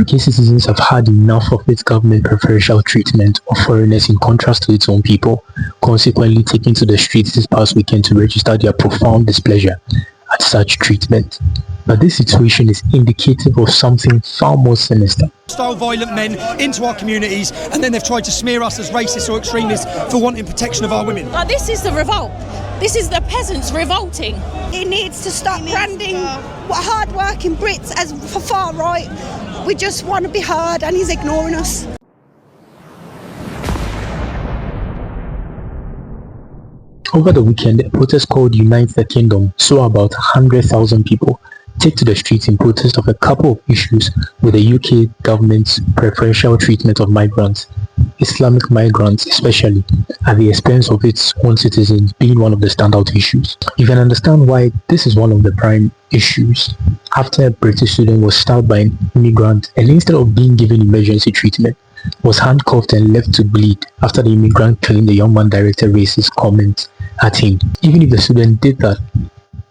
UK citizens have had enough of its government preferential treatment of foreigners in contrast to its own people, consequently taking to the streets this past weekend to register their profound displeasure at such treatment. But this situation is indicative of something far more sinister. Style violent men into our communities, and then they've tried to smear us as racist or extremists for wanting protection of our women. This is the revolt. This is the peasants revolting. He needs to stop branding hard-working Brits as for far right. We just want to be heard, and he's ignoring us. Over the weekend, a protest called Unite the Kingdom saw about 100,000 people take to the streets in protest of a couple of issues with the UK government's preferential treatment of migrants, Islamic migrants especially, at the expense of its own citizens being one of the standout issues. You can understand why this is one of the prime issues. After a British student was stabbed by an immigrant and instead of being given emergency treatment, was handcuffed and left to bleed after the immigrant claimed the young man directed racist comments at him. Even if the student did that,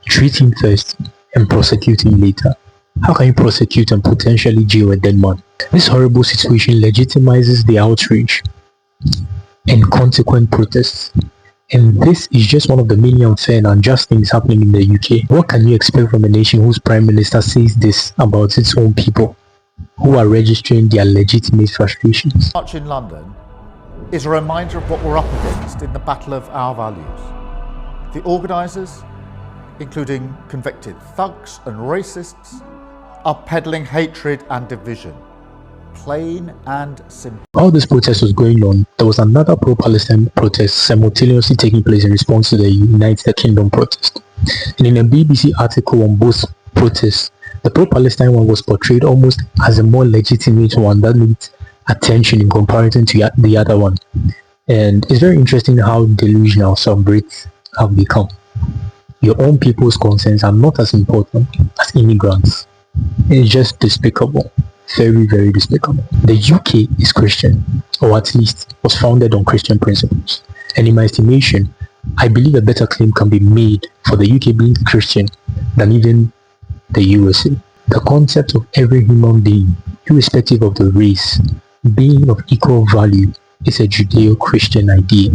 treat him first and prosecute him later. How can you prosecute and potentially jail a dead man? This horrible situation legitimizes the outrage and consequent protests. And this is just one of the many unfair and unjust things happening in the UK. What can you expect from a nation whose prime minister says this about its own people, who are registering their legitimate frustrations? March in London is a reminder of what we're up against in the battle of our values. The organisers, including convicted thugs and racists, are peddling hatred and division. Plain and simple. While this protest was going on, there was another pro-Palestine protest simultaneously taking place in response to the Unite the Kingdom protest. And in a BBC article on both protests, the pro-Palestine one was portrayed almost as a more legitimate one that needs attention in comparison to the other one. And it's very interesting how delusional some Brits have become. Your own people's concerns are not as important as immigrants. It's just despicable. Very, very despicable. The UK is Christian, or at least was founded on Christian principles. And in my estimation, I believe a better claim can be made for the UK being Christian than even the USA. The concept of every human being, irrespective of the race, being of equal value is a Judeo-Christian idea.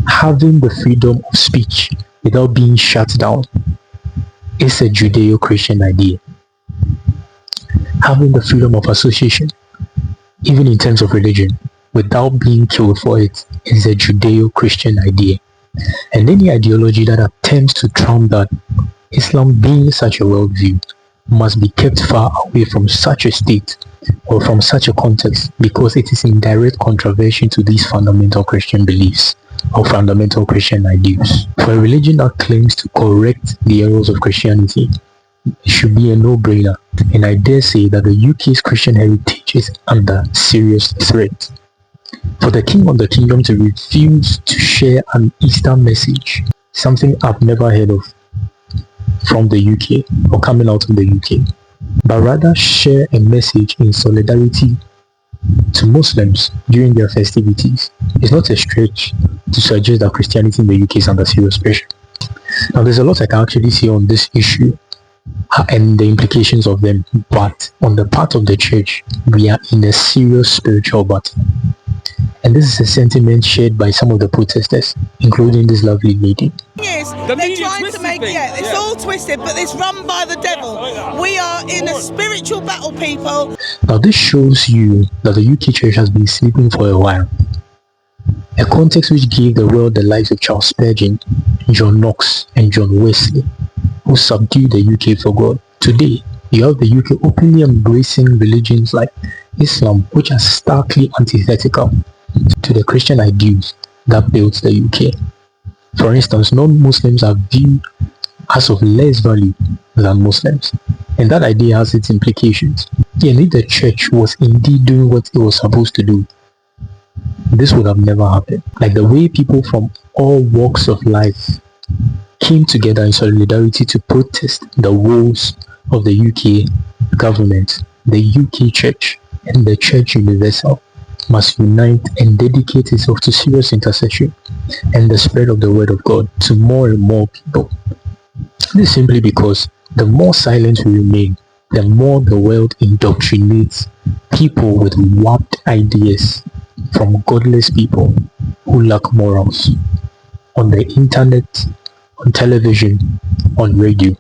Having the freedom of speech without being shut down is a Judeo-Christian idea. Having the freedom of association, even in terms of religion, without being killed for it, is a Judeo-Christian idea. And any ideology that attempts to trump that, Islam being such a worldview, must be kept far away from such a state or from such a context, because it is in direct contravention to these fundamental Christian beliefs or fundamental Christian ideals. For a religion that claims to correct the errors of Christianity, it should be a no-brainer, and I dare say that the UK's Christian heritage is under serious threat. For the King of the Kingdom to refuse to share an Easter message, something I've never heard of from the UK or coming out of the UK, but rather share a message in solidarity to Muslims during their festivities, is not a stretch to suggest that Christianity in the UK is under serious pressure. Now, there's a lot I can actually say on this issue and the implications of them, but on the part of the church, we are in a serious spiritual battle. And this is a sentiment shared by some of the protesters, including this lovely lady. Yes, they're trying to make it's all twisted, but it's run by the devil. We are in a spiritual battle, people. Now this shows you that the UK church has been sleeping for a while. A context which gave the world the lives of Charles Spurgeon, John Knox and John Wesley, who subdued the UK for God. Today, you have the UK openly embracing religions like Islam, which are starkly antithetical to the Christian ideals that built the UK. For instance, non-Muslims are viewed as of less value than Muslims, and that idea has its implications. And if the church was indeed doing what it was supposed to do, this would have never happened. Like the way people from all walks of life came together in solidarity to protest the woes of the UK government, the UK church, and the Church Universal must unite and dedicate itself to serious intercession and the spread of the word of God to more and more people. This is simply because the more silent we remain, the more the world indoctrinates people with warped ideas from godless people who lack morals on the internet, on television, on radio.